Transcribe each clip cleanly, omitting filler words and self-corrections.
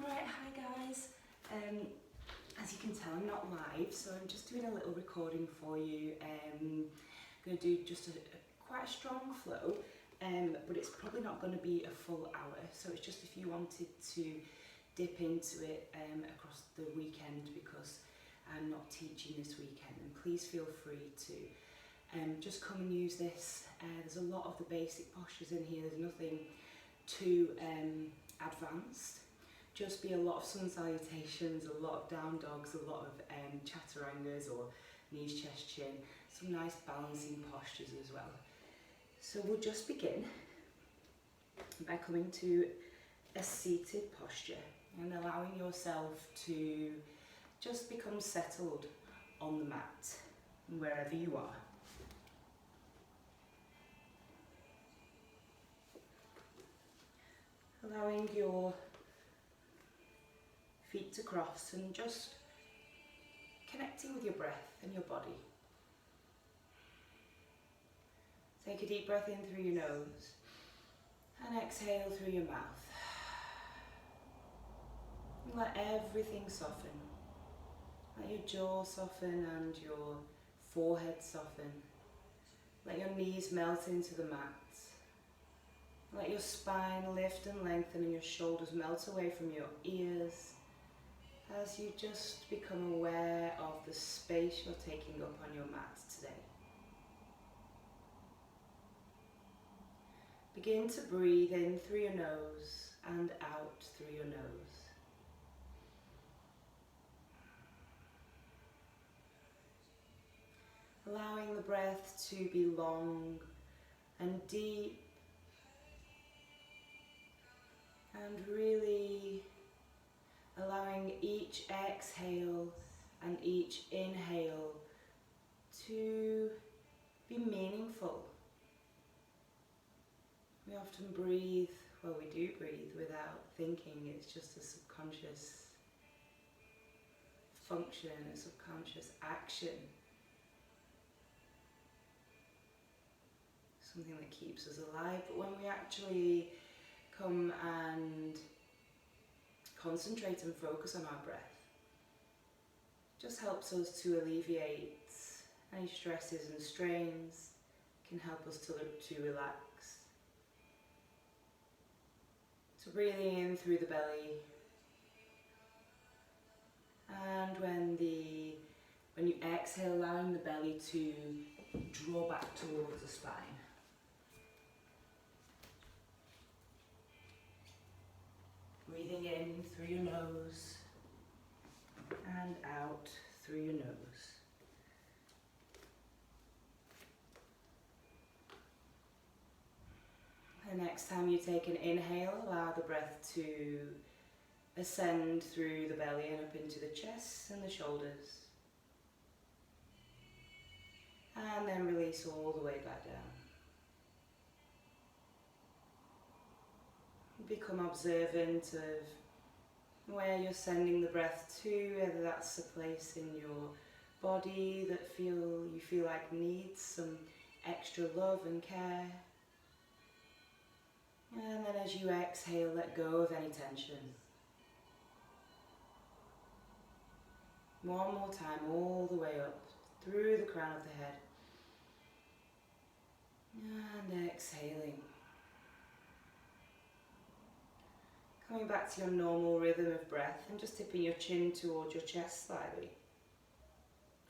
Alright, hi guys. As you can tell, I'm not live, so I'm just doing a little recording for you. I'm going to do just quite a strong flow, but it's probably not going to be a full hour. So it's just if you wanted to dip into it across the weekend, because I'm not teaching this weekend, and please feel free to just come and use this. There's a lot of the basic postures in here. There's nothing too advanced. Just be a lot of sun salutations, a lot of down dogs, a lot of chaturangas or knees, chest, chin, some nice balancing postures as well. So we'll just begin by coming to a seated posture and allowing yourself to just become settled on the mat, wherever you are. Allowing your feet to cross and just connecting with your breath and your body. Take a deep breath in through your nose and exhale through your mouth. And let everything soften. Let your jaw soften and your forehead soften. Let your knees melt into the mat. Let your spine lift and lengthen and your shoulders melt away from your ears as you just become aware of the space you're taking up on your mat today. Begin to breathe in through your nose and out through your nose. Allowing the breath to be long and deep, and really allowing each exhale and each inhale to be meaningful. We often breathe, well, we do breathe without thinking. It's just a subconscious function, a subconscious action. Something that keeps us alive. But when we actually come and concentrate and focus on our breath, just helps us to alleviate any stresses and strains, can help us to relax. So breathing in through the belly, and when you exhale, allowing the belly to draw back towards the spine. Breathing in through your nose and out through your nose. The next time you take an inhale, allow the breath to ascend through the belly and up into the chest and the shoulders. And then release all the way back down. Become observant of where you're sending the breath to, whether that's a place in your body that you feel like needs some extra love and care. And then as you exhale, let go of any tension. One more time, all the way up through the crown of the head. And exhaling. Coming back to your normal rhythm of breath and just tipping your chin towards your chest slightly.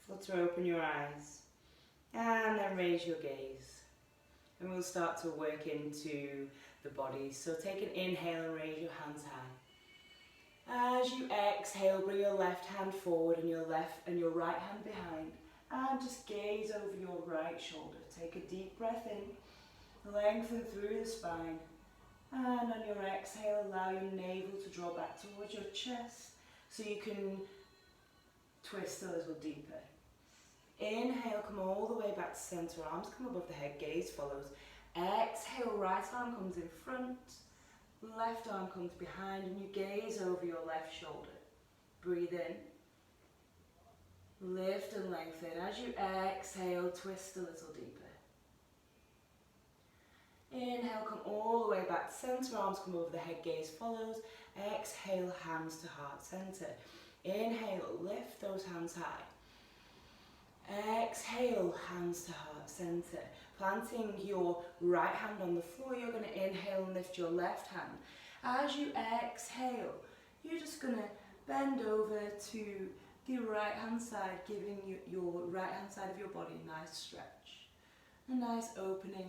Flutter open your eyes and then raise your gaze. And we'll start to work into the body. So take an inhale and raise your hands high. As you exhale, bring your left hand forward and your right hand behind. And just gaze over your right shoulder. Take a deep breath in, lengthen through the spine. And on your exhale, allow your navel to draw back towards your chest so you can twist a little deeper. Inhale, come all the way back to center, arms come above the head, gaze follows. Exhale, right arm comes in front, left arm comes behind, and you gaze over your left shoulder. Breathe in, lift and lengthen. As you exhale, twist a little deeper. Inhale, come all the way back to centre, arms come over the head, gaze follows. Exhale, hands to heart centre. Inhale, lift those hands high. Exhale, hands to heart centre. Planting your right hand on the floor, you're going to inhale and lift your left hand. As you exhale, you're just going to bend over to the right hand side, giving your right hand side of your body a nice stretch, a nice opening.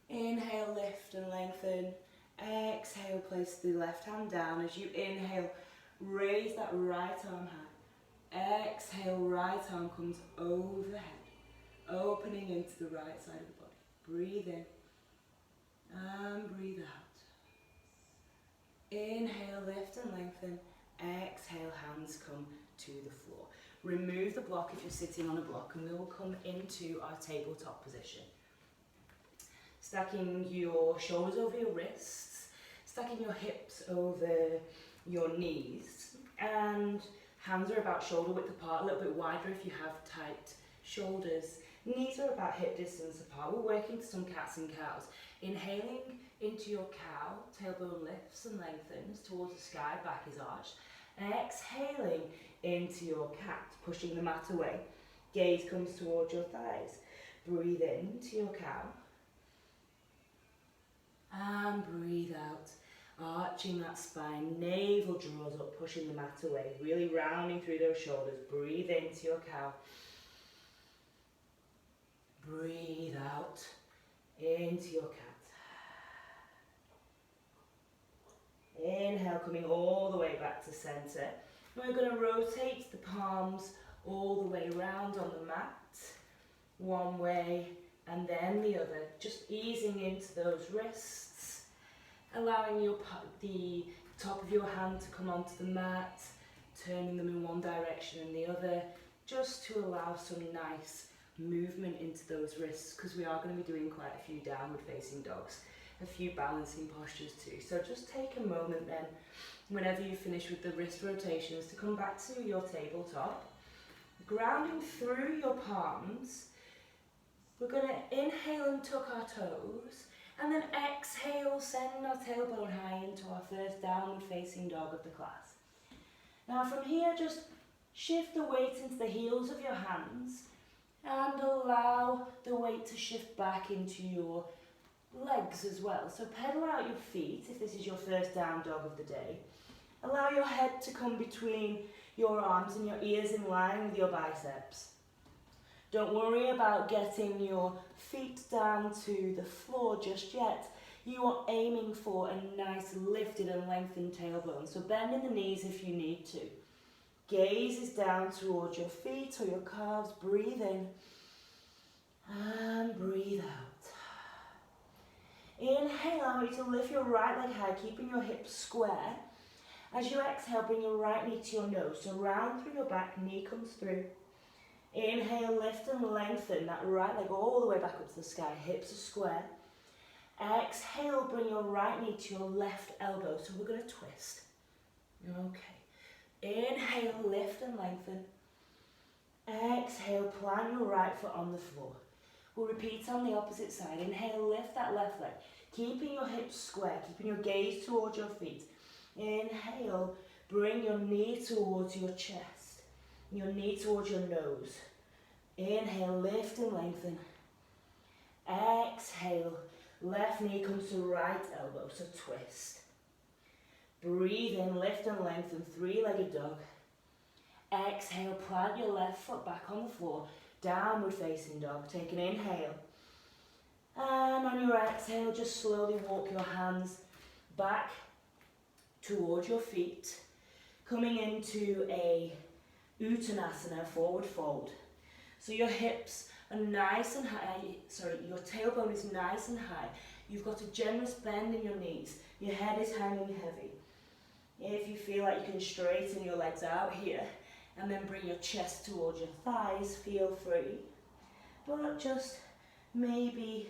Inhale, lift and lengthen. Exhale, place the left hand down. As you inhale, raise that right arm high. Exhale, right arm comes over the head, opening into the right side of the body. Breathe in and breathe out. Inhale, lift and lengthen. Exhale, hands come to the floor. Remove the block if you're sitting on a block, and we will come into our tabletop position. Stacking your shoulders over your wrists, stacking your hips over your knees, and hands are about shoulder width apart, a little bit wider if you have tight shoulders. Knees are about hip distance apart. We're working some cats and cows. Inhaling into your cow, tailbone lifts and lengthens towards the sky, back is arched. Exhaling into your cat, pushing the mat away. Gaze comes towards your thighs. Breathe into your cow. And breathe out, arching that spine, navel draws up, pushing the mat away, really rounding through those shoulders. Breathe into your cow. Breathe out into your cat. Inhale, coming all the way back to centre. We're going to rotate the palms all the way round on the mat, one way and then the other, just easing into those wrists, allowing the top of your hand to come onto the mat, turning them in one direction and the other, just to allow some nice movement into those wrists, because we are going to be doing quite a few downward facing dogs, a few balancing postures too. So just take a moment then, whenever you finish with the wrist rotations, to come back to your tabletop, grounding through your palms. We're going to inhale and tuck our toes, and then exhale, send our tailbone high into our first downward facing dog of the class. Now from here, just shift the weight into the heels of your hands and allow the weight to shift back into your legs as well. So pedal out your feet if this is your first down dog of the day. Allow your head to come between your arms and your ears in line with your biceps. Don't worry about getting your feet down to the floor just yet. You are aiming for a nice lifted and lengthened tailbone. So bend in the knees if you need to. Gaze is down towards your feet or your calves. Breathe in and breathe out. Inhale, I want you to lift your right leg high, keeping your hips square. As you exhale, bring your right knee to your nose. So round through your back, knee comes through. Inhale, lift and lengthen that right leg all the way back up to the sky. Hips are square. Exhale, bring your right knee to your left elbow. So we're going to twist. Okay. Inhale, lift and lengthen. Exhale, plant your right foot on the floor. We'll repeat on the opposite side. Inhale, lift that left leg. Keeping your hips square, keeping your gaze towards your feet. Inhale, bring your knee towards your chest. Your knee towards your nose. Inhale, lift and lengthen. Exhale, left knee comes to right elbow, so twist. Breathe in, lift and lengthen, three-legged dog. Exhale, plant your left foot back on the floor, downward facing dog. Take an inhale. And on your exhale, just slowly walk your hands back towards your feet, coming into a Uttanasana, forward fold. So your hips are nice and high, your tailbone is nice and high. You've got a generous bend in your knees. Your head is hanging heavy. If you feel like you can straighten your legs out here and then bring your chest towards your thighs, feel free. But just maybe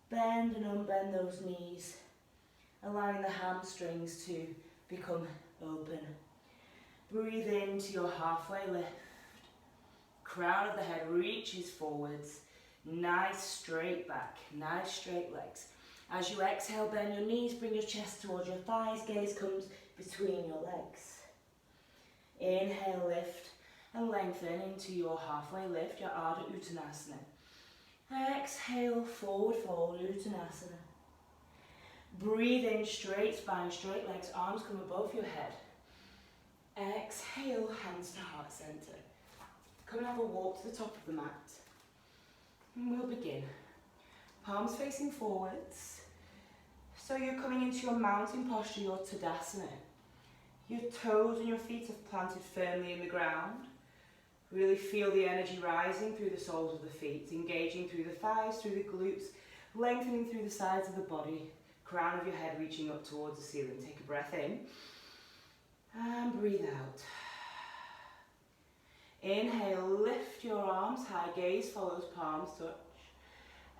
bend and unbend those knees, allowing the hamstrings to become open. Breathe into your halfway lift. Crown of the head reaches forwards. Nice straight back, nice straight legs. As you exhale, bend your knees, bring your chest towards your thighs, gaze comes between your legs. Inhale, lift and lengthen into your halfway lift, your Ardha Uttanasana. Exhale, forward fold, Uttanasana. Breathe in, straight spine, straight legs, arms come above your head. Exhale, hands to heart center. Come and have a walk to the top of the mat. And we'll begin. Palms facing forwards. So you're coming into your mountain posture, your Tadasana. Your toes and your feet have planted firmly in the ground. Really feel the energy rising through the soles of the feet, engaging through the thighs, through the glutes, lengthening through the sides of the body, crown of your head reaching up towards the ceiling. Take a breath in and breathe out. Inhale, lift your arms high, gaze follows palms touch.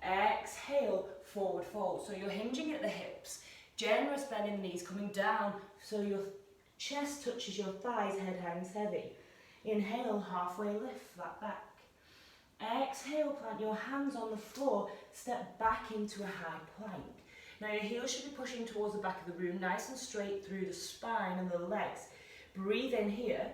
Exhale, forward fold. So you're hinging at the hips, generous bend in the knees, coming down so your chest touches your thighs, head hangs heavy. Inhale, halfway lift, flat back. Exhale, plant your hands on the floor, step back into a high plank. Now your heels should be pushing towards the back of the room, nice and straight through the spine and the legs. Breathe in here.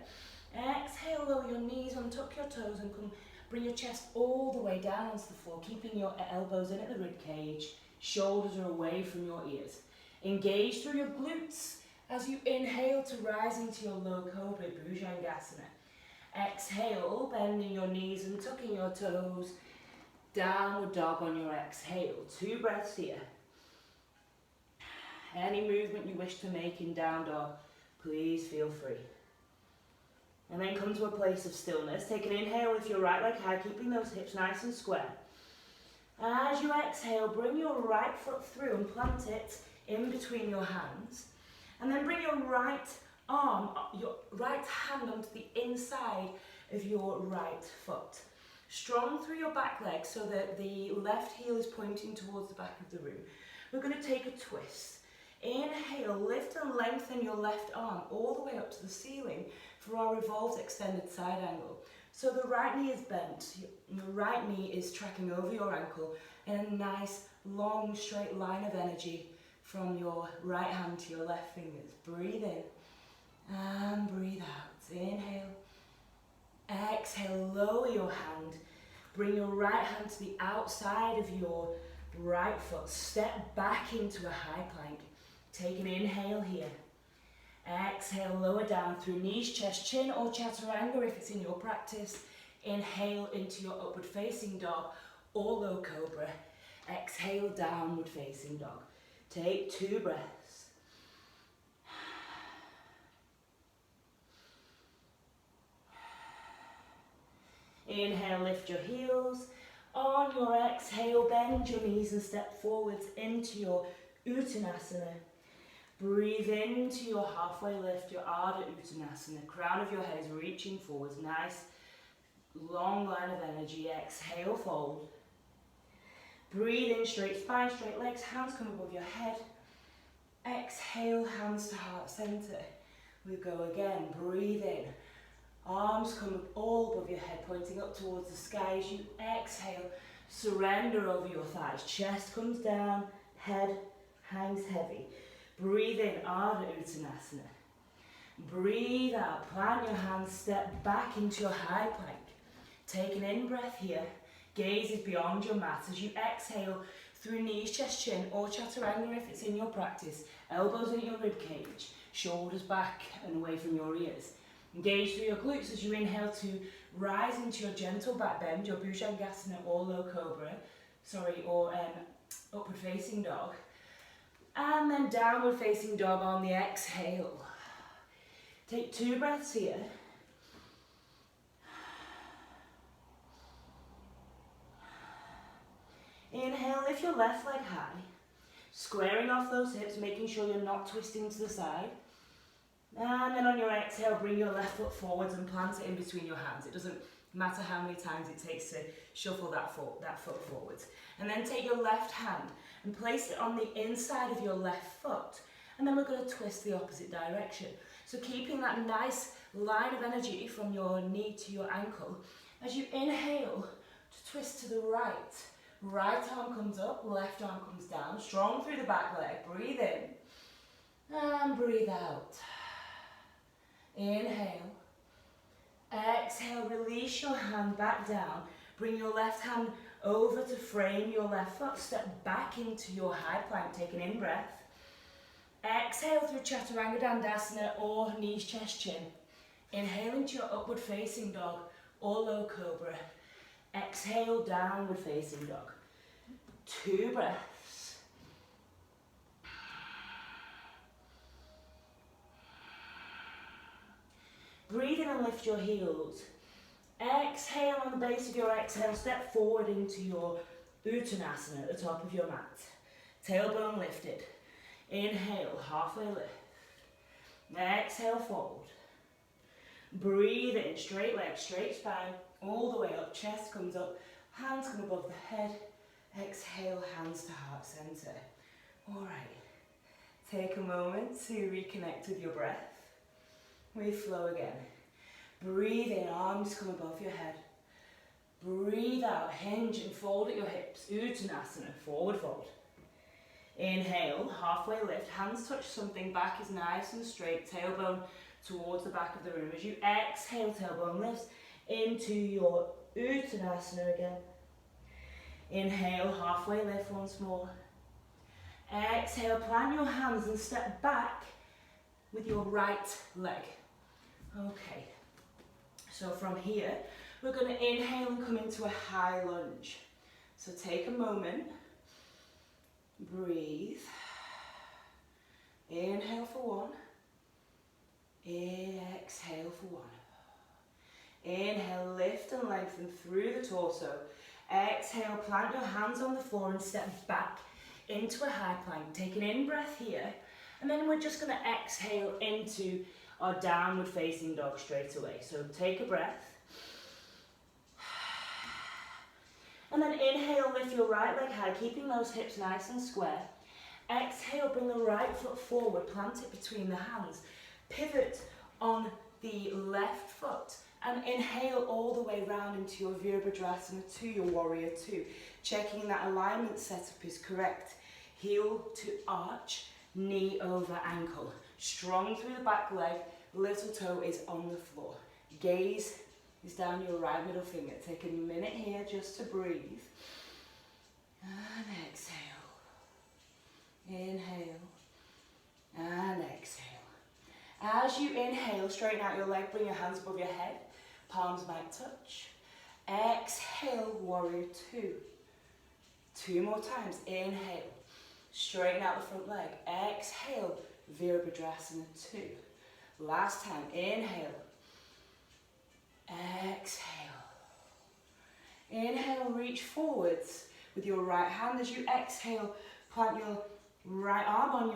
Exhale, lower your knees, untuck your toes and come, bring your chest all the way down onto the floor, keeping your elbows in at the rib cage, shoulders are away from your ears. Engage through your glutes as you inhale to rise into your low cobra, Bhujangasana. Exhale, bending your knees and tucking your toes, downward dog on your exhale. 2 breaths here. Any movement you wish to make in down dog, please feel free. And then come to a place of stillness. Take an inhale with your right leg high, keeping those hips nice and square. As you exhale, bring your right foot through and plant it in between your hands. And then bring your right arm, your right hand onto the inside of your right foot. Strong through your back leg so that the left heel is pointing towards the back of the room. We're going to take a twist. Inhale, lift and lengthen your left arm all the way up to the ceiling for our revolved extended side angle. So the right knee is bent, your right knee is tracking over your ankle in a nice long straight line of energy from your right hand to your left fingers. Breathe in and breathe out. Inhale, exhale, lower your hand, bring your right hand to the outside of your right foot, step back into a high plank. Take an inhale here. Exhale, lower down through knees, chest, chin, or chaturanga if it's in your practice. Inhale into your upward facing dog or low cobra. Exhale, downward facing dog. Take 2 breaths. Inhale, lift your heels. On your exhale, bend your knees and step forwards into your Uttanasana. Breathe into your halfway lift, your Ardha Uttanasana. The crown of your head is reaching forwards. Nice, long line of energy. Exhale, fold. Breathe in, straight spine, straight legs. Hands come above your head. Exhale, hands to heart center. We go again. Breathe in. Arms come all above your head, pointing up towards the sky. As you exhale, surrender over your thighs. Chest comes down, head hangs heavy. Breathe in, Ardha Uttanasana. Breathe out, plant your hands, step back into your high plank. Take an in-breath here, gaze is beyond your mat. As you exhale through knees, chest, chin, or chaturanga if it's in your practice. Elbows in your rib cage, shoulders back and away from your ears. Engage through your glutes as you inhale to rise into your gentle back bend, your Bhujangasana or low cobra, or upward facing dog. And then downward facing dog on the exhale. Take 2 breaths here. Inhale, lift your left leg high, squaring off those hips, making sure you're not twisting to the side. And then on your exhale, bring your left foot forwards and plant it in between your hands. It doesn't matter how many times it takes to shuffle that foot forwards. And then take your left hand and place it on the inside of your left foot. And then we're going to twist the opposite direction. So keeping that nice line of energy from your knee to your ankle. As you inhale to twist to the right, Right arm comes up, left arm comes down. Strong through the back leg. Breathe in and breathe out. Inhale. Exhale, release your hand back down. Bring your left hand over to frame your left foot. Step back into your high plank. Take an in breath. Exhale through chaturanga dandasana or knees, chest, chin. Inhale into your upward facing dog or low cobra. Exhale, downward facing dog. 2 breaths. Breathe in and lift your heels. Exhale on the base of your exhale, step forward into your uttanasana at the top of your mat. Tailbone lifted. Inhale, halfway lift. Exhale, fold. Breathe in, straight leg, straight spine, all the way up, chest comes up, hands come above the head. Exhale, hands to heart center. All right, take a moment to reconnect with your breath. We flow again. Breathe in, arms come above your head. Breathe out, hinge and fold at your hips. Uttanasana, forward fold. Inhale, halfway lift, hands touch something, back is nice and straight, tailbone towards the back of the room. As you exhale, tailbone lifts into your uttanasana again. Inhale, halfway lift once more. Exhale, plant your hands and step back with your right leg. Okay, so from here, we're going to inhale and come into a high lunge. So take a moment, breathe, inhale for 1, exhale for 1. Inhale, lift and lengthen through the torso. Exhale, plant your hands on the floor and step back into a high plank. Take an in-breath here, and then we're just going to exhale into our downward facing dog straight away. So take a breath. And then inhale, lift your right leg high, keeping those hips nice and square. Exhale, bring the right foot forward, plant it between the hands. Pivot on the left foot. And inhale all the way round into your Virabhadrasana to your Warrior Two. Checking that alignment setup is correct. Heel to arch, knee over ankle. Strong through the back leg, little toe is on the floor. Gaze is down your right middle finger. Take a minute here just to breathe. And exhale. Inhale. And exhale. As you inhale, straighten out your leg, bring your hands above your head. Palms might touch. Exhale, Warrior Two. 2 more times. Inhale. Straighten out the front leg. Exhale, Virabhadrasana 2. Last time. Inhale. Exhale. Inhale, reach forwards with your right hand. As you exhale, plant your right arm on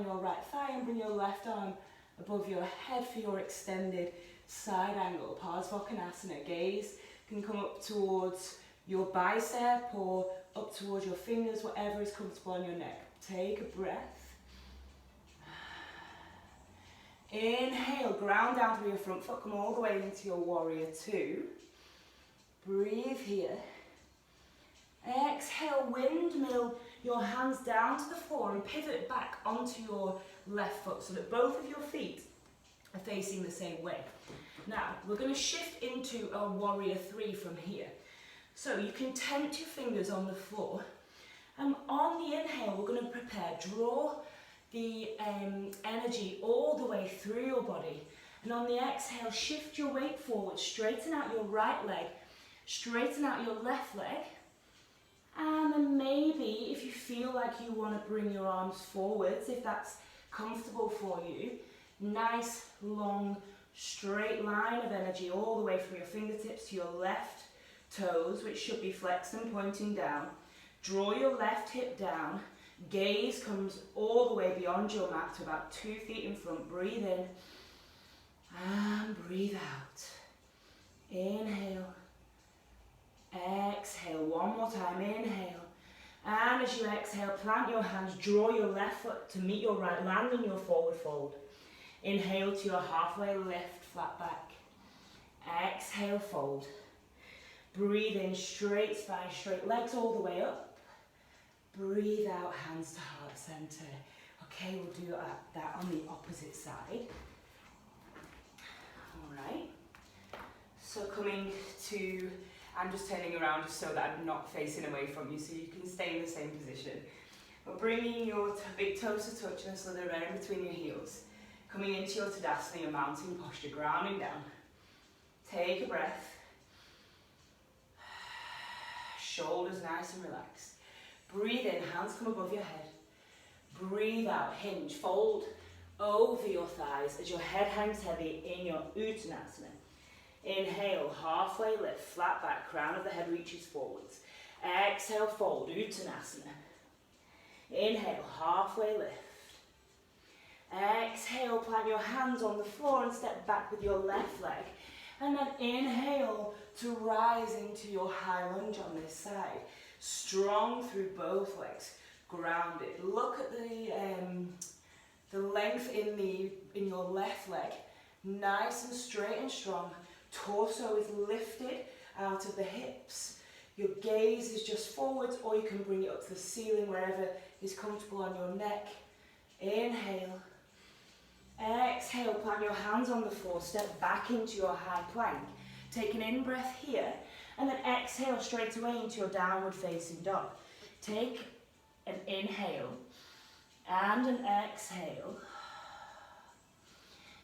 your right thigh and bring your left arm above your head for your extended side angle. Parsvakonasana. Gaze can come up towards your bicep or up towards your fingers, whatever is comfortable on your neck. Take a breath. Inhale, ground down through your front foot, come all the way into your Warrior Two. Breathe here. Exhale, windmill your hands down to the floor and pivot back onto your left foot so that both of your feet are facing the same way. Now, we're going to shift into a Warrior Three from here. So you can tent your fingers on the floor. And on the inhale, we're going to prepare. Draw the energy all the way through your body. And on the exhale, shift your weight forward. Straighten out your right leg. Straighten out your left leg. And then maybe, if you feel like you want to bring your arms forwards, if that's comfortable for you, nice, long, straight line of energy all the way from your fingertips to your left toes, which should be flexed and pointing down. Draw your left hip down. Gaze comes all the way beyond your mat to about 2 feet in front. Breathe in and breathe out. Inhale. Exhale. One more time. Inhale. And as you exhale, plant your hands. Draw your left foot to meet your right. Land in your forward fold. Inhale to your halfway lift, flat back. Exhale, fold. Breathe in, straight spine, straight legs all the way up. Breathe out, hands to heart center. Okay, we'll do that on the opposite side. All right. So coming to, I'm just turning around just so that I'm not facing away from you, so you can stay in the same position. We're bringing your big toes to touch and slither right in between your heels. Coming into your Tadasana, your mountain posture, grounding down. Take a breath. Shoulders nice and relaxed. Breathe in, hands come above your head. Breathe out, hinge, fold over your thighs as your head hangs heavy in your Uttanasana. Inhale, halfway lift, flat back, crown of the head reaches forwards. Exhale, fold, Uttanasana. Inhale, halfway lift. Exhale, plant your hands on the floor and step back with your left leg. And then inhale to rise into your high lunge on this side. Strong through both legs, grounded. Look at the length in your left leg, nice and straight and strong. Torso is lifted out of the hips. Your gaze is just forwards, or you can bring it up to the ceiling, wherever is comfortable on your neck. Inhale. Exhale, plant your hands on the floor, step back into your high plank. Take an in-breath here, and then exhale straight away into your downward facing dog. Take an inhale, and an exhale.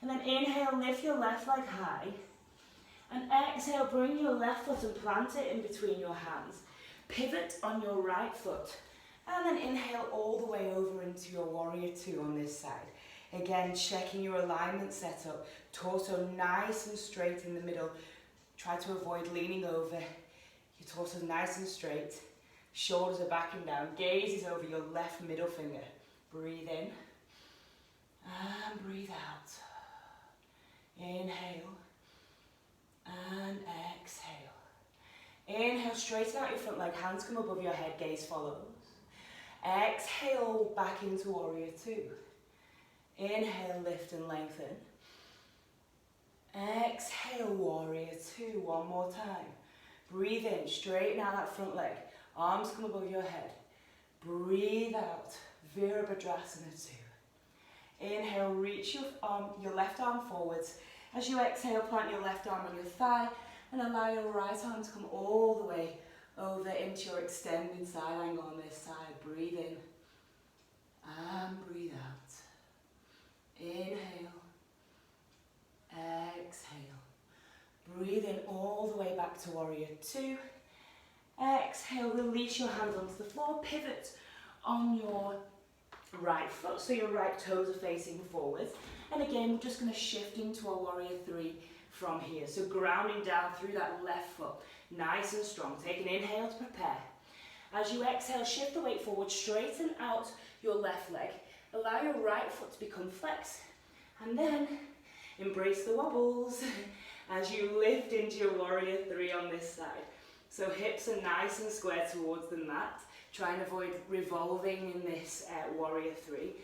And then inhale, lift your left leg high. And exhale, bring your left foot and plant it in between your hands. Pivot on your right foot. And then inhale all the way over into your warrior two on this side. Again, checking your alignment setup. Torso nice and straight in the middle. Try to avoid leaning over. Your torso nice and straight. Shoulders are back and down. Gaze is over your left middle finger. Breathe in. And breathe out. Inhale. And exhale. Inhale, straighten out your front leg. Hands come above your head. Gaze follows. Exhale, back into warrior two. Inhale, lift and lengthen. Exhale, warrior two. One more time. Breathe in, straighten out that front leg. Arms come above your head. Breathe out, Virabhadrasana two. Inhale, reach your left arm forwards. As you exhale, plant your left arm on your thigh and allow your right arm to come all the way over into your extended side angle on this side. Breathe in and breathe out. Inhale, exhale. Breathe in all the way back to warrior two. Exhale, release your hands onto the floor. Pivot on your right foot, so your right toes are facing forwards. And again, we're just going to shift into our warrior three from here. So grounding down through that left foot, nice and strong. Take an inhale to prepare. As you exhale, shift the weight forward, straighten out your left leg. Allow your right foot to become flexed. And then embrace the wobbles as you lift into your warrior three on this side. So hips are nice and square towards the mat. Try and avoid revolving in this warrior three.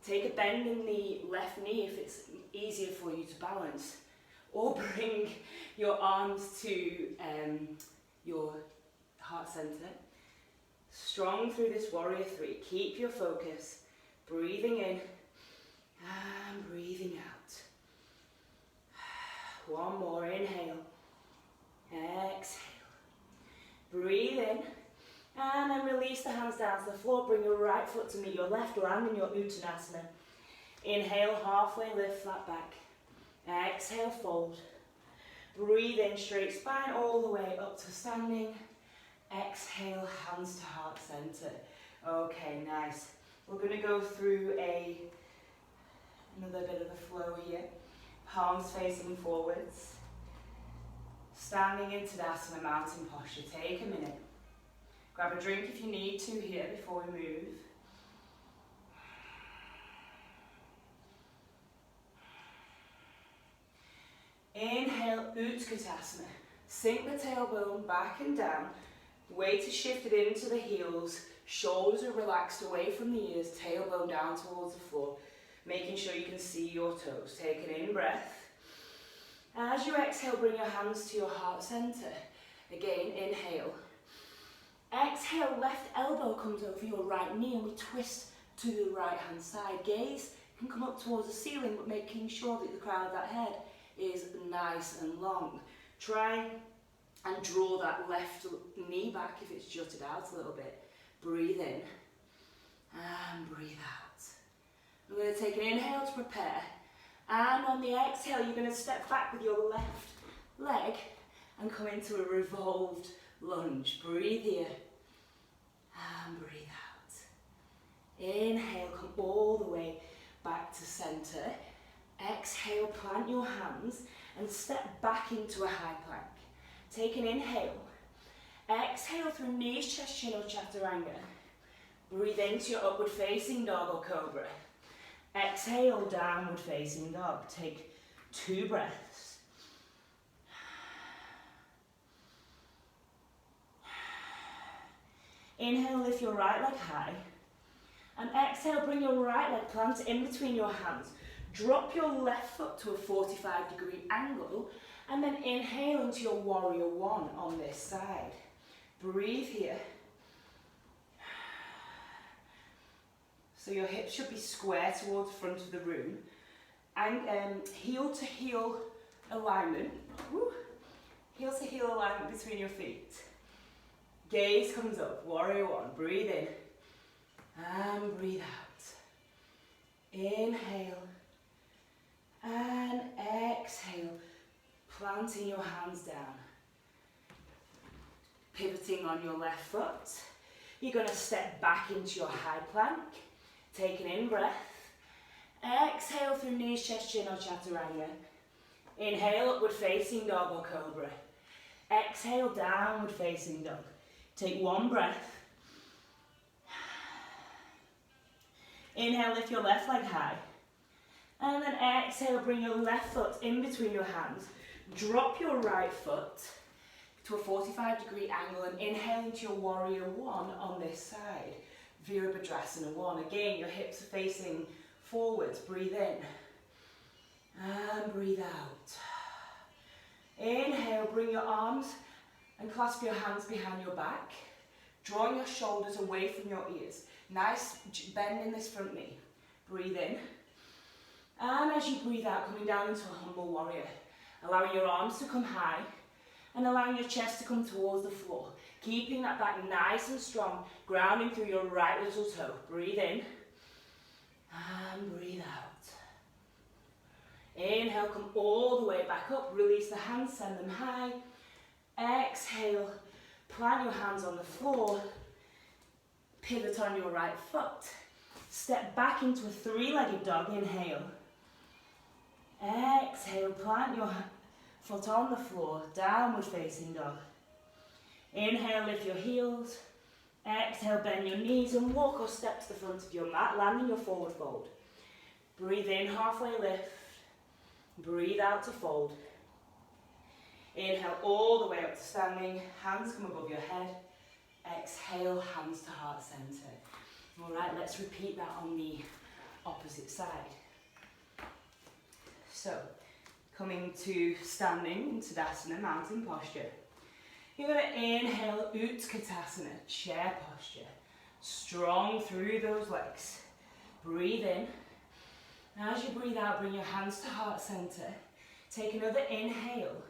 Take a bend in the left knee if it's easier for you to balance. Or bring your arms to your heart center. Strong through this warrior three. Keep your focus. Breathing in and breathing out. One more. Inhale. Exhale. Breathe in. And then release the hands down to the floor. Bring your right foot to meet your left, land in your Uttanasana. Inhale, halfway lift, flat back. Exhale, fold. Breathe in, straight spine all the way up to standing. Exhale, hands to heart center. Okay, nice. We're going to go through another bit of the flow here. Palms facing forwards. Standing in Tadasana, mountain posture. Take a minute. Grab a drink if you need to here before we move. Inhale, Utkatasana. Sink the tailbone back and down. Weight is shifted into the heels. Shoulders are relaxed away from the ears. Tailbone down towards the floor. Making sure you can see your toes. Take an in breath. As you exhale, bring your hands to your heart center. Again, inhale. Exhale, left elbow comes over your right knee and we twist to the right hand side. Gaze can come up towards the ceiling, but making sure that the crown of that head is nice and long. Try and draw that left knee back if it's jutted out a little bit. Breathe in and breathe out. I'm going to take an inhale to prepare, and on the exhale you're going to step back with your left leg and come into a revolved lunge. Breathe here and breathe out. Inhale, come all the way back to center. Exhale, plant your hands and step back into a high plank. Take an inhale. Exhale through knees, chest, chin or chaturanga. Breathe into your upward facing dog or cobra. Exhale, downward facing dog. Take 2 breaths. Inhale, lift your right leg high. And exhale, bring your right leg, plant it in between your hands. Drop your left foot to a 45-degree angle. And then inhale into your warrior one on this side. Breathe here. So your hips should be square towards the front of the room. And heel to heel alignment. Woo. Heel to heel alignment between your feet. Gaze comes up, warrior one. Breathe in and breathe out. Inhale and exhale. Planting your hands down. Pivoting on your left foot. You're going to step back into your high plank. Take an in-breath. Exhale through knees, chest, chin or chaturanga. Inhale, upward facing dog or cobra. Exhale, downward facing dog. Take 1 breath. Inhale, lift your left leg high. And then exhale, bring your left foot in between your hands. Drop your right foot to a 45-degree angle and inhale into your warrior one on this side. Virabhadrasana 1. Again, your hips are facing forwards. Breathe in and breathe out. Inhale, bring your arms and clasp your hands behind your back. Drawing your shoulders away from your ears. Nice bend in this front knee. Breathe in. And as you breathe out, coming down into a humble warrior. Allowing your arms to come high and allowing your chest to come towards the floor. Keeping that back nice and strong, grounding through your right little toe. Breathe in and breathe out. Inhale, come all the way back up. Release the hands, send them high. Exhale, plant your hands on the floor. Pivot on your right foot. Step back into a 3-legged dog. Inhale. Exhale, plant your foot on the floor, downward facing dog. Inhale, lift your heels. Exhale, bend your knees and walk or step to the front of your mat, landing your forward fold. Breathe in, halfway lift. Breathe out to fold. Inhale all the way up to standing, hands come above your head. Exhale, hands to heart center. All right, let's repeat that on the opposite side. So, coming to standing in Tadasana, mountain posture. You're going to inhale, Utkatasana, chair posture. Strong through those legs. Breathe in. As you breathe out, bring your hands to heart center. Take another inhale.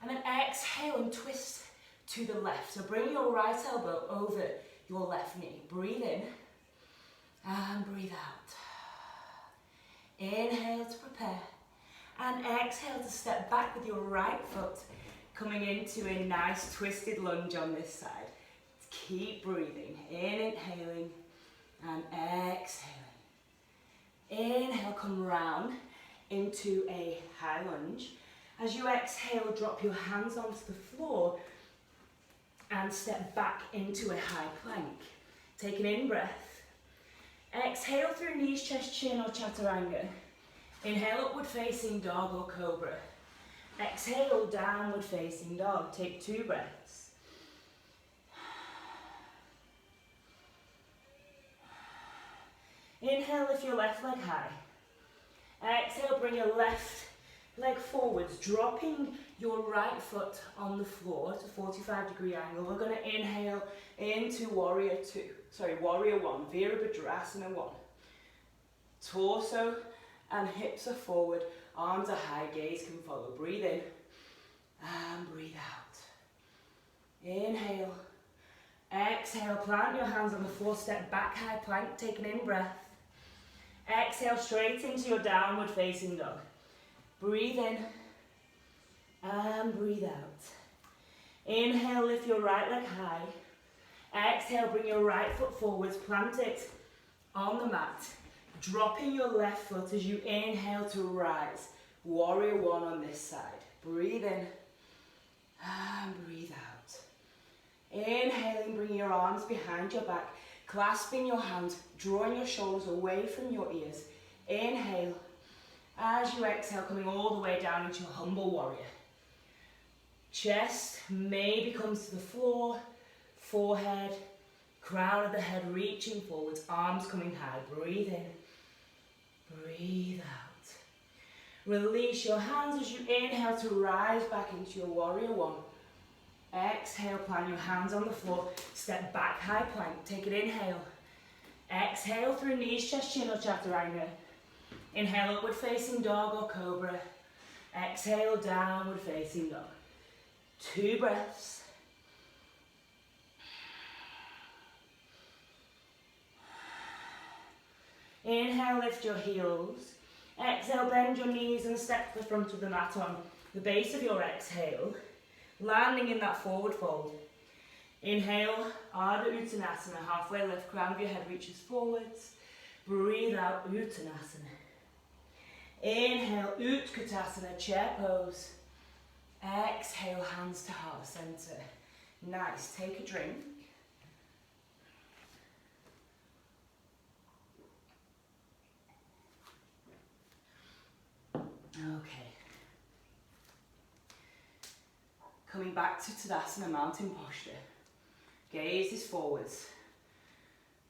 And then exhale and twist to the left. So bring your right elbow over your left knee. Breathe in and breathe out. Inhale to prepare. And exhale to step back with your right foot, coming into a nice twisted lunge on this side. Keep breathing. Inhaling and exhaling. Inhale, come round into a high lunge. As you exhale, drop your hands onto the floor and step back into a high plank. Take an in-breath. Exhale through knees, chest, chin or chaturanga. Inhale, upward facing dog or cobra. Exhale, downward facing dog. Take 2 breaths. Inhale, lift your left leg high. Exhale, bring your left leg forwards, dropping your right foot on the floor to 45-degree angle. We're going to inhale into warrior one, Virabhadrasana 1. Torso and hips are forward, arms are high, gaze can follow. Breathe in and breathe out. Inhale, exhale, plant your hands on the floor, step back, high plank, take an in-breath. Exhale straight into your downward facing dog. Breathe in and breathe out. Inhale, lift your right leg high. Exhale, bring your right foot forwards, plant it on the mat. Dropping your left foot as you inhale to rise. Warrior one on this side. Breathe in and breathe out. Inhaling, bring your arms behind your back, clasping your hands, drawing your shoulders away from your ears. Inhale. As you exhale, coming all the way down into your humble warrior. Chest maybe comes to the floor, forehead, crown of the head reaching forwards, arms coming high. Breathe in, breathe out. Release your hands as you inhale to rise back into your warrior one. Exhale, plant your hands on the floor, step back, high plank, take an inhale. Exhale through knees, chest, chin or chaturanga. Inhale, upward facing dog or cobra. Exhale, downward facing dog. 2 breaths. Inhale, lift your heels. Exhale, bend your knees and step to the front of the mat on the base of your exhale, landing in that forward fold. Inhale, Ardha Uttanasana, halfway lift, crown of your head reaches forwards. Breathe out, Uttanasana. Inhale, Utkatasana, chair pose. Exhale, hands to heart center. Nice, take a drink. Okay. Coming back to Tadasana, mountain posture. Gaze is forwards.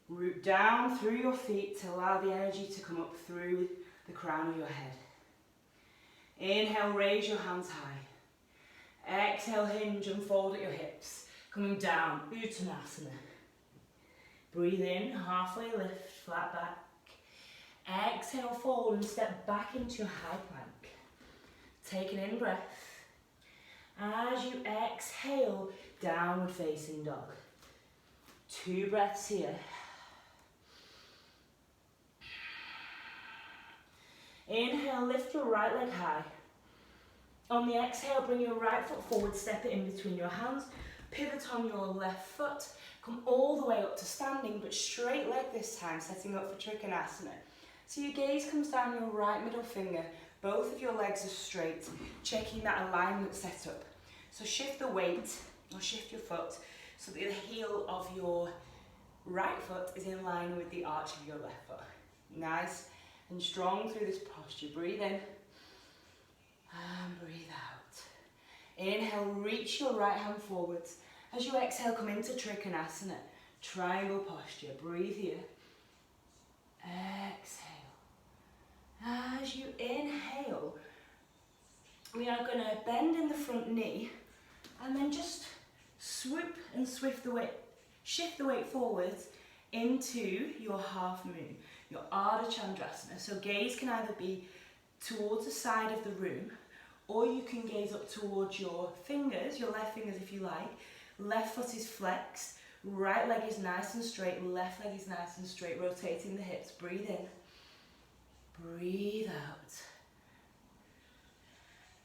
Root down through your feet to allow the energy to come up through the crown of your head. Inhale, raise your hands high. Exhale, hinge and fold at your hips. Coming down, Uttanasana. Breathe in, halfway lift, flat back. Exhale, fold and step back into your high plank. Take an in-breath. As you exhale, downward facing dog. 2 breaths here. Inhale, lift your right leg high. On the exhale, bring your right foot forward, step it in between your hands, pivot on your left foot, come all the way up to standing, but straight leg this time, setting up for Trikonasana. So your gaze comes down your right middle finger, both of your legs are straight, checking that alignment set up. So shift the weight, or shift your foot, so that the heel of your right foot is in line with the arch of your left foot. Nice and strong through this posture. Breathe in and breathe out. Inhale, reach your right hand forwards. As you exhale, come into Trikonasana, triangle posture. Breathe here. Exhale. As you inhale, we are going to bend in the front knee and then just swoop and shift the weight forwards into your half moon, your Ardha Chandrasana. So gaze can either be towards the side of the room, or you can gaze up towards your fingers, your left fingers if you like. Left foot is flexed, right leg is nice and straight, left leg is nice and straight, rotating the hips. Breathe in, breathe out.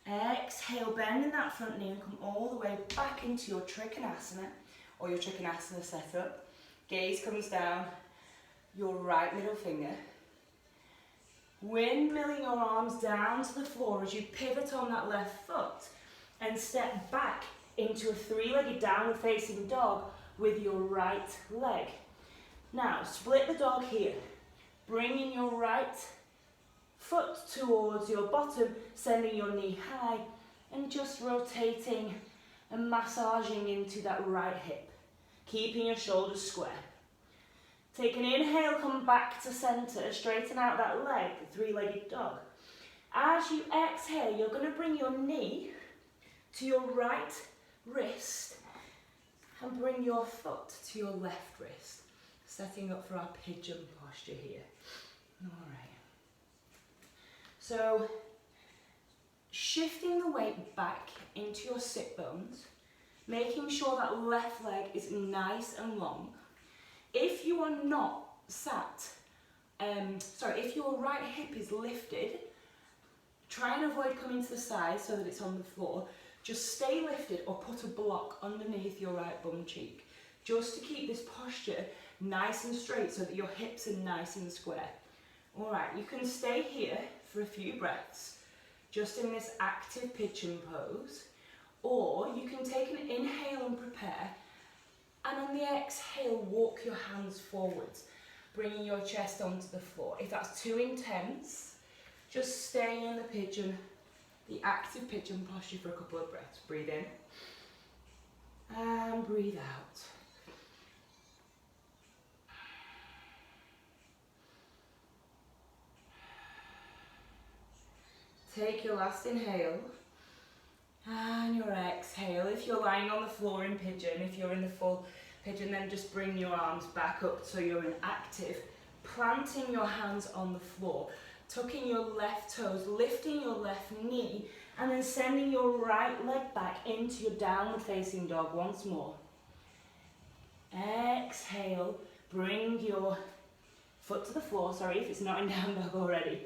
Exhale, bend in that front knee and come all the way back into your Trikonasana, or your Trikonasana setup. Gaze comes down your right middle finger. Windmilling your arms down to the floor as you pivot on that left foot and step back into a 3-legged downward facing dog with your right leg. Now, split the dog here, bringing your right foot towards your bottom, sending your knee high, and just rotating and massaging into that right hip, keeping your shoulders square. Take an inhale, come back to center, straighten out that leg, the 3-legged dog. As you exhale, you're going to bring your knee to your right wrist and bring your foot to your left wrist, setting up for our pigeon posture here. All right. So, shifting the weight back into your sit bones, making sure that left leg is nice and long. If you are not sat, if your right hip is lifted, try and avoid coming to the side so that it's on the floor. Just stay lifted or put a block underneath your right bum cheek, just to keep this posture nice and straight so that your hips are nice and square. All right, you can stay here for a few breaths, just in this active pigeon pose, or you can take an inhale and prepare, and on the exhale, walk your hands forwards, bringing your chest onto the floor. If that's too intense, just stay in the pigeon, the active pigeon posture for a couple of breaths. Breathe in and breathe out. Take your last inhale and your exhale. If you're lying on the floor in pigeon, if you're in the full pigeon, then just bring your arms back up so you're in active, planting your hands on the floor, tucking your left toes, lifting your left knee, and then sending your right leg back into your downward facing dog once more. Exhale, bring your foot to the floor, if it's not in down dog already.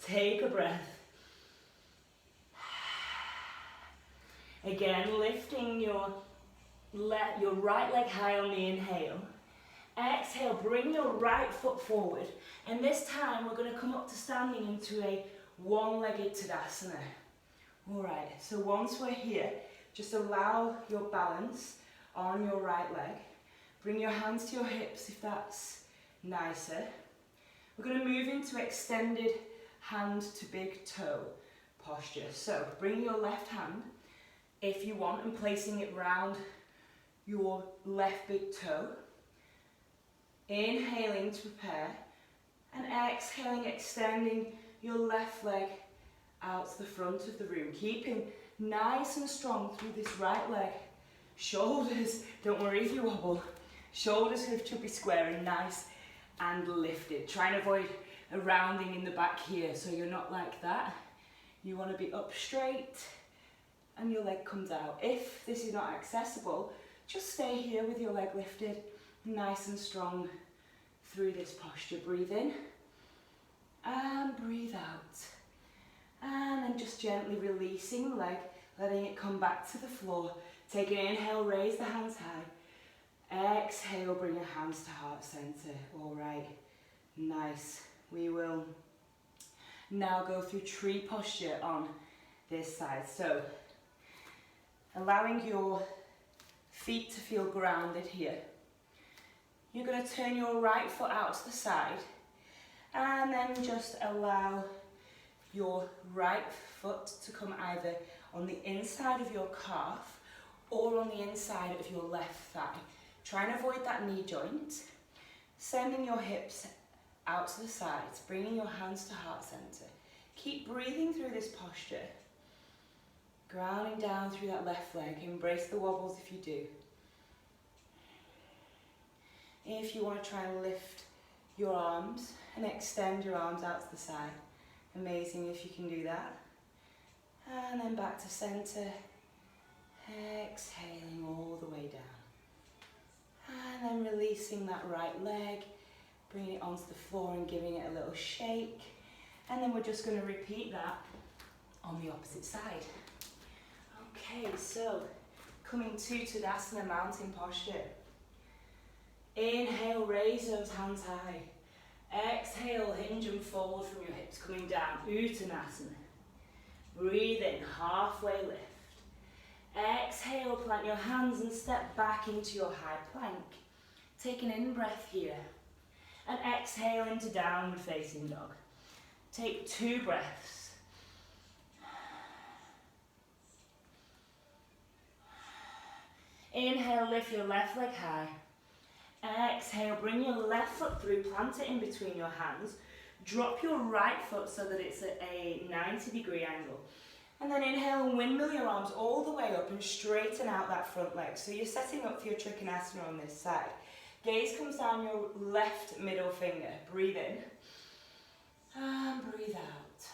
Take a breath. Again, lifting your right leg high on the inhale. Exhale, bring your right foot forward. And this time we're going to come up to standing into a one-legged Tadasana. All right, so once we're here, just allow your balance on your right leg. Bring your hands to your hips if that's nicer. We're going to move into extended hand to big toe posture. So bring your left hand, if you want, and placing it round your left big toe. Inhaling to prepare, and exhaling, extending your left leg out to the front of the room, keeping nice and strong through this right leg. Shoulders, don't worry if you wobble, shoulders should be square and nice and lifted. Try and avoid a rounding in the back here, so you're not like that. You want to be up straight and your leg comes out. If this is not accessible, just stay here with your leg lifted, nice and strong through this posture. Breathe in and breathe out. And then just gently releasing the leg, letting it come back to the floor. Take an inhale, raise the hands high. Exhale, bring your hands to heart center. All right, nice. We will now go through tree posture on this side. So, allowing your feet to feel grounded here. You're going to turn your right foot out to the side and then just allow your right foot to come either on the inside of your calf or on the inside of your left thigh. Try and avoid that knee joint. Sending your hips out to the sides, bringing your hands to heart center. Keep breathing through this posture. Grounding down through that left leg. Embrace the wobbles if you do. If you want to try and lift your arms and extend your arms out to the side, amazing if you can do that. And then back to center, exhaling all the way down. And then releasing that right leg, bringing it onto the floor and giving it a little shake. And then we're just going to repeat that on the opposite side. Okay, so coming to Tadasana, mountain posture. Inhale, raise those hands high. Exhale, hinge and fold from your hips, coming down, Uttanasana. Breathe in, halfway lift. Exhale, plant your hands and step back into your high plank. Take an in-breath here. And exhale into downward facing dog. Take 2 breaths. Inhale, lift your left leg high. Exhale, bring your left foot through, plant it in between your hands. Drop your right foot so that it's at a 90-degree angle. And then inhale and windmill your arms all the way up and straighten out that front leg. So you're setting up for your trikonasana on this side. Gaze comes down your left middle finger. Breathe in. And breathe out.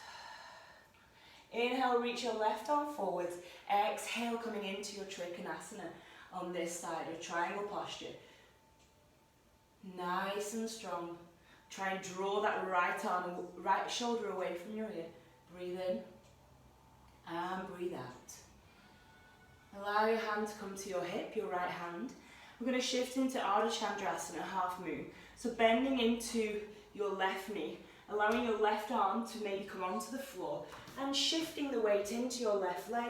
Inhale, reach your left arm forwards. Exhale, coming into your trikonasana on this side, your triangle posture. Nice and strong. Try and draw that right arm, right shoulder away from your ear. Breathe in and breathe out. Allow your hand to come to your hip, your right hand. We're going to shift into Ardha Chandrasana, half moon. So bending into your left knee, allowing your left arm to maybe come onto the floor and shifting the weight into your left leg,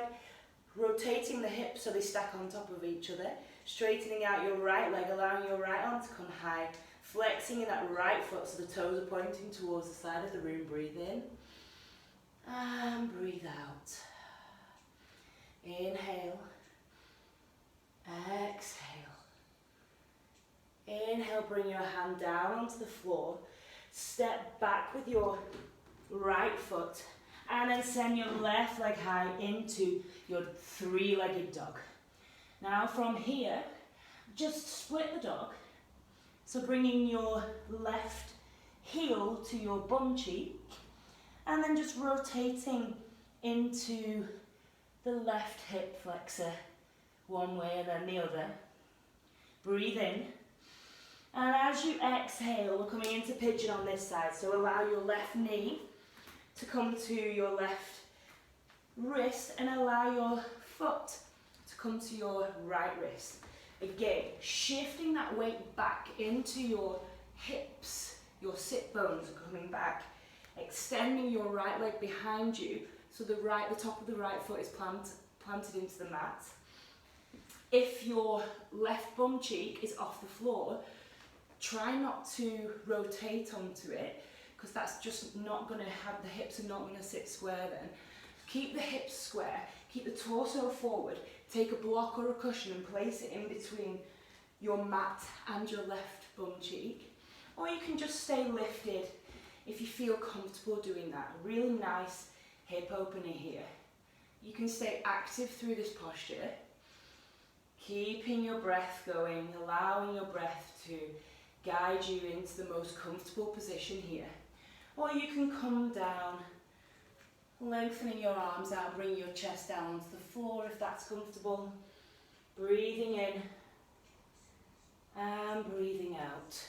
rotating the hips so they stack on top of each other, straightening out your right leg, allowing your right arm to come high, flexing in that right foot so the toes are pointing towards the side of the room. Breathe in and breathe out. Inhale, exhale. Inhale, bring your hand down onto the floor, step back with your right foot, and then send your left leg high into your three-legged dog. Now from here, just split the dog. So bringing your left heel to your bum cheek, and then just rotating into the left hip flexor one way and then the other. Breathe in. And as you exhale, we're coming into pigeon on this side. So allow your left knee to come to your left wrist and allow your foot to come to your right wrist. Again, shifting that weight back into your hips, your sit bones are coming back, extending your right leg behind you so the top of the right foot is planted into the mat. If your left bum cheek is off the floor, try not to rotate onto it because that's just not going to have, the hips are not going to sit square then. Keep the hips square, keep the torso forward, take a block or a cushion and place it in between your mat and your left bum cheek. Or you can just stay lifted if you feel comfortable doing that. Really nice hip opener here. You can stay active through this posture, keeping your breath going, allowing your breath to guide you into the most comfortable position here. Or you can come down, lengthening your arms out, bring your chest down onto the floor if that's comfortable. Breathing in and breathing out.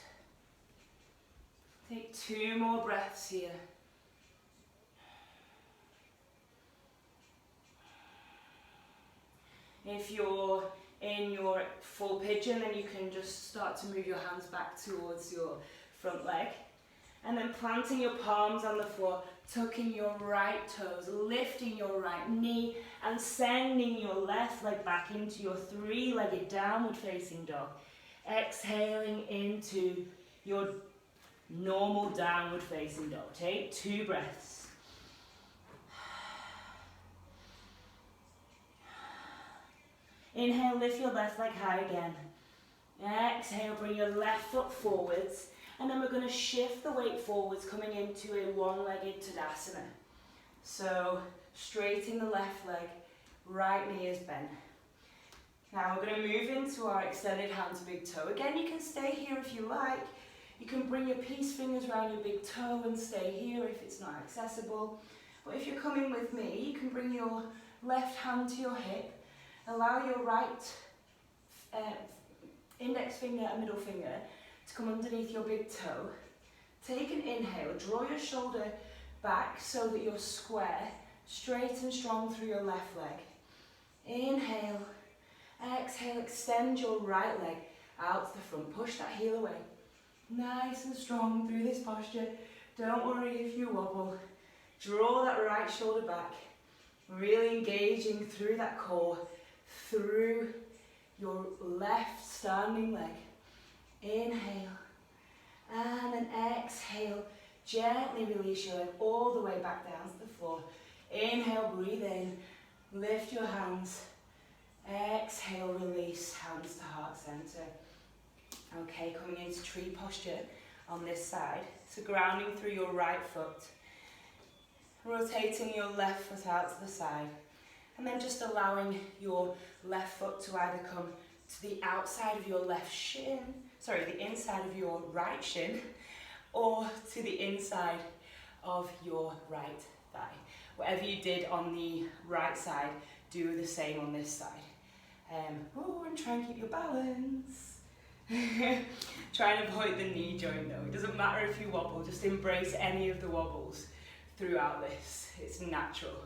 Take 2 more breaths here. If you're in your full pigeon, then you can just start to move your hands back towards your front leg. And then planting your palms on the floor, tucking your right toes, lifting your right knee, and sending your left leg back into your three-legged downward facing dog. Exhaling into your normal downward facing dog. Take 2 breaths. Inhale, lift your left leg high again. Exhale, bring your left foot forwards. And then we're going to shift the weight forwards, coming into a one-legged Tadasana. So, straightening the left leg, right knee is bent. Now we're going to move into our extended hand to big toe. Again, you can stay here if you like. You can bring your peace fingers around your big toe and stay here if it's not accessible. But if you're coming with me, you can bring your left hand to your hip. Allow your right index finger and middle finger to come underneath your big toe. Take an inhale, draw your shoulder back so that you're square, straight and strong through your left leg. Inhale, exhale, extend your right leg out to the front, push that heel away. Nice and strong through this posture. Don't worry if you wobble. Draw that right shoulder back, really engaging through that core, through your left standing leg. Inhale, and then exhale, gently release your leg all the way back down to the floor. Inhale, breathe in, lift your hands. Exhale, release, hands to heart center. Okay, coming into tree posture. on this side. So grounding through your right foot, rotating your left foot out to the side, and then just allowing your left foot to either come to the outside of your left shin, sorry, the inside of your right shin, or to the inside of your right thigh. Whatever you did on the right side, do the same on this side. And try and keep your balance. Try and avoid the knee joint though. It doesn't matter if you wobble, just embrace any of the wobbles throughout this. It's natural.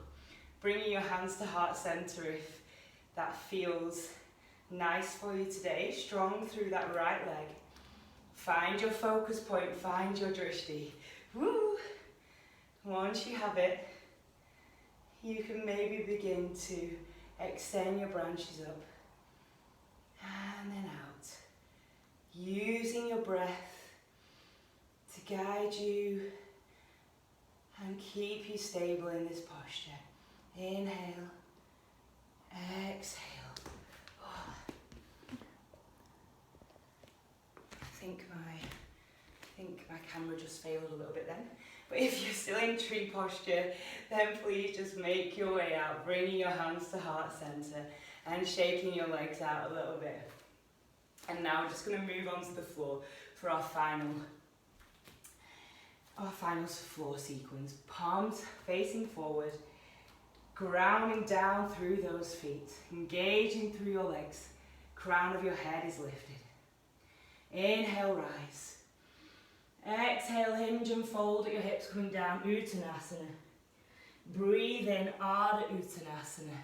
Bringing your hands to heart center if that feels nice for you today. Strong through that right leg. Find your focus point, find your drishti. Woo! Once you have it, you can maybe begin to extend your branches up and then out. Using your breath to guide you and keep you stable in this posture. Inhale, exhale. I think my camera just failed a little bit then. But if you're still in tree posture, then please just make your way out, bringing your hands to heart center and shaking your legs out a little bit. And now we're just going to move onto the floor for our final floor sequence. Palms facing forward, grounding down through those feet, engaging through your legs. Crown of your head is lifted. Inhale, rise. Exhale, hinge and fold at your hips, coming down, Uttanasana. Breathe in, Ardha Uttanasana.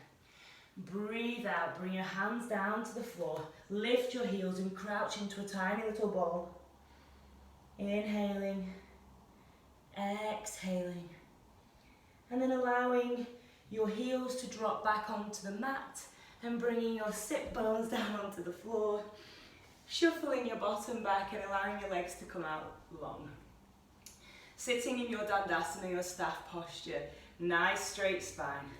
Breathe out, bring your hands down to the floor. Lift your heels and crouch into a tiny little ball. Inhaling, exhaling. And then allowing your heels to drop back onto the mat and bringing your sit bones down onto the floor. Shuffling your bottom back and allowing your legs to come out long. Sitting in your Dandasana, your staff posture, nice straight spine.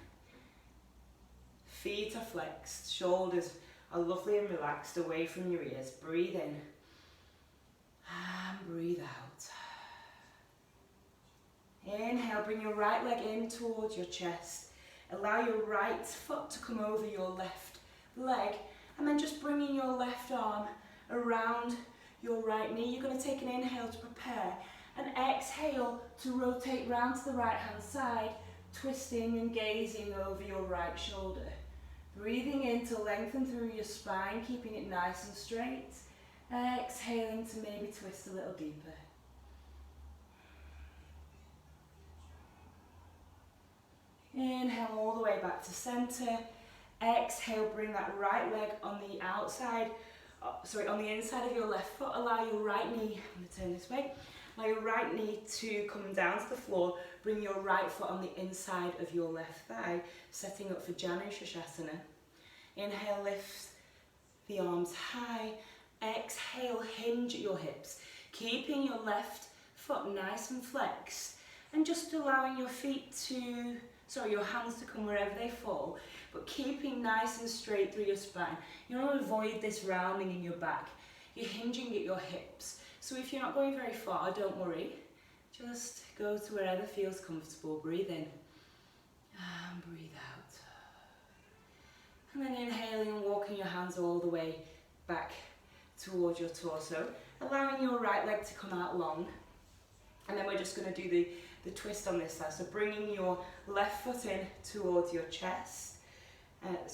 Feet are flexed, shoulders are lovely and relaxed away from your ears. Breathe in and breathe out. Inhale, bring your right leg in towards your chest. Allow your right foot to come over your left leg, and then just bringing your left arm around your right knee. You're going to take an inhale to prepare, and exhale to rotate round to the right hand side, twisting and gazing over your right shoulder. Breathing in to lengthen through your spine, keeping it nice and straight. Exhaling to maybe twist a little deeper. Inhale all the way back to center. Exhale, bring that right leg on the outside, on the inside of your left foot. Allow your right knee, I'm going to turn this way, allow your right knee to come down to the floor. Bring your right foot on the inside of your left thigh, setting up for Janu Shasana. Inhale, lift the arms high. Exhale, hinge at your hips, keeping your left foot nice and flexed, and just allowing your your hands to come wherever they fall, but keeping nice and straight through your spine. You want to avoid this rounding in your back. You're hinging at your hips. So if you're not going very far, don't worry. Just go to wherever feels comfortable. Breathe in and breathe out. And then inhaling and walking your hands all the way back towards your torso, allowing your right leg to come out long. And then we're just going to do the twist on this side. So bringing your left foot in towards your chest.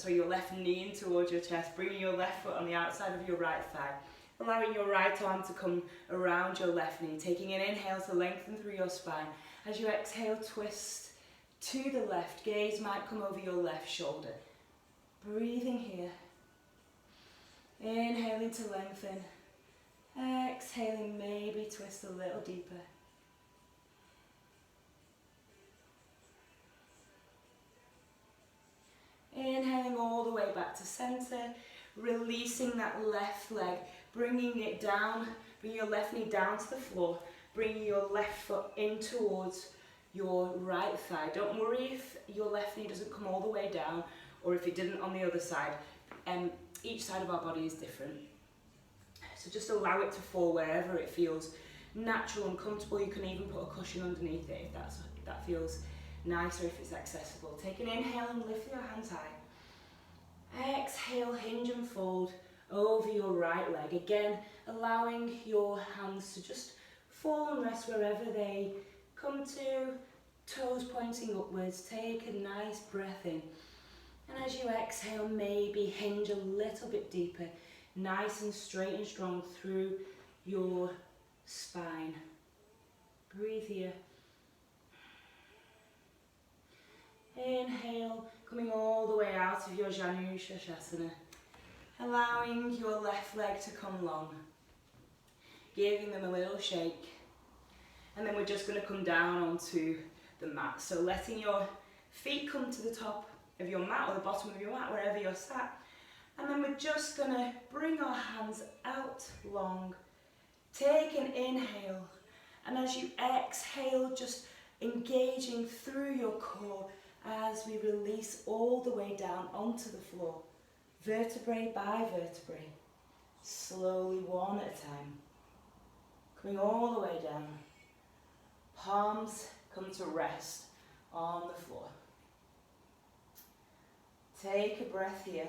Your left knee in towards your chest. Bringing your left foot on the outside of your right thigh. Allowing your right arm to come around your left knee. Taking an inhale to lengthen through your spine. As you exhale, twist to the left. Gaze might come over your left shoulder. Breathing here. Inhaling to lengthen. Exhaling, maybe twist a little deeper. Inhaling all the way back to center, releasing that left leg, bringing it down, bring your left knee down to the floor, bringing your left foot in towards your right thigh. Don't worry if your left knee doesn't come all the way down, or if it didn't on the other side. Each side of our body is different. So just allow it to fall wherever it feels natural and comfortable, you can even put a cushion underneath it if that feels nice or if it's accessible. Take an inhale and lift your hands high. Exhale, hinge and fold over your right leg. Again, allowing your hands to just fall and rest wherever they come to, toes pointing upwards. Take a nice breath in. And as you exhale, maybe hinge a little bit deeper, nice and straight and strong through your spine. Breathe here. Inhale, coming all the way out of your Janu Shasana, allowing your left leg to come long, giving them a little shake, and then we're just going to come down onto the mat. So letting your feet come to the top of your mat or the bottom of your mat, wherever you're sat, and then we're just going to bring our hands out long. Take an inhale, and as you exhale, just engaging through your core as we release all the way down onto the floor, vertebrae by vertebrae, slowly one at a time, coming all the way down. Palms come to rest on the floor. Take a breath here.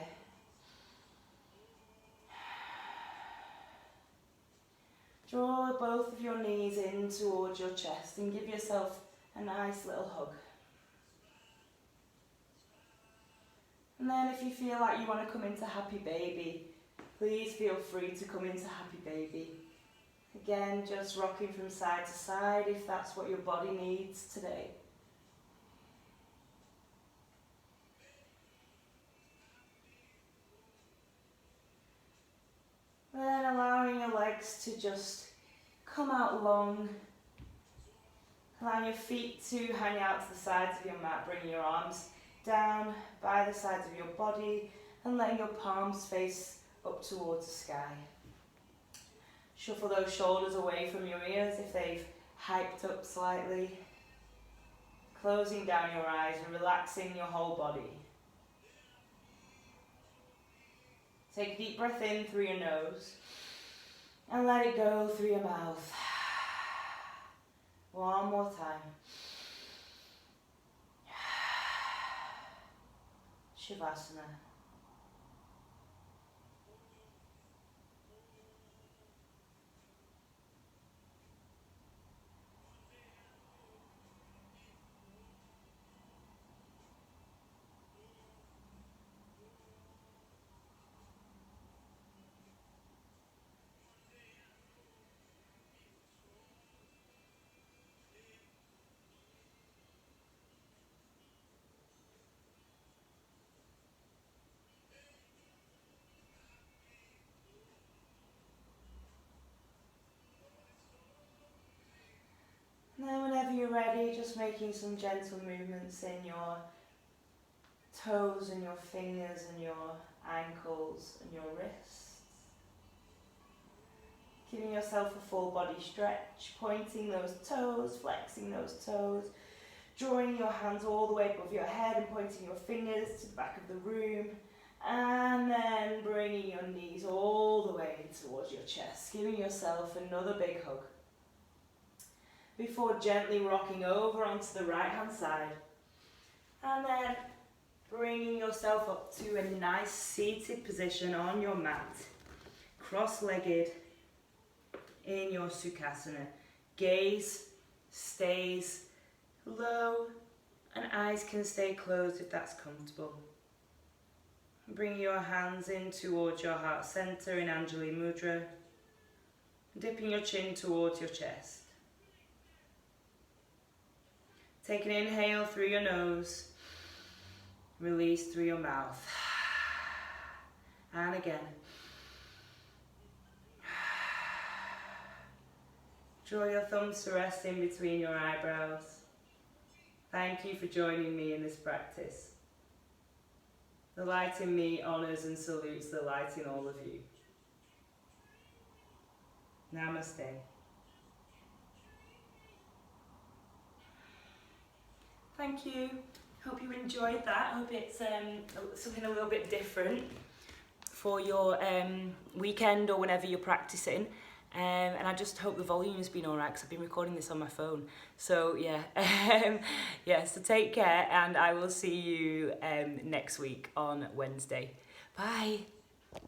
Draw both of your knees in towards your chest and give yourself a nice little hug. And then if you feel like you want to come into Happy Baby, please feel free to come into Happy Baby. Again, just rocking from side to side if that's what your body needs today. Then allowing your legs to just come out long. Allowing your feet to hang out to the sides of your mat, bringing your arms down by the sides of your body and letting your palms face up towards the sky. Shuffle those shoulders away from your ears if they've hiked up slightly. Closing down your eyes and relaxing your whole body. Take a deep breath in through your nose and let it go through your mouth. One more time. Shavasana. Then whenever you're ready, just making some gentle movements in your toes and your fingers and your ankles and your wrists. Giving yourself a full body stretch, pointing those toes, flexing those toes, drawing your hands all the way above your head and pointing your fingers to the back of the room, and then bringing your knees all the way towards your chest, giving yourself another big hug. Before gently rocking over onto the right hand side, and then bringing yourself up to a nice seated position on your mat, cross-legged in your Sukhasana. Gaze stays low and eyes can stay closed if that's comfortable. Bring your hands in towards your heart center in Anjali Mudra, dipping your chin towards your chest. Take an inhale through your nose, release through your mouth. And again. Draw your thumbs to rest in between your eyebrows. Thank you for joining me in this practice. The light in me honours and salutes the light in all of you. Namaste. Thank you. Hope you enjoyed that. Hope it's something a little bit different for your weekend or whenever you're practicing. And I just hope the volume has been alright because I've been recording this on my phone. So yeah, yeah, so take care and I will see you next week on Wednesday. Bye.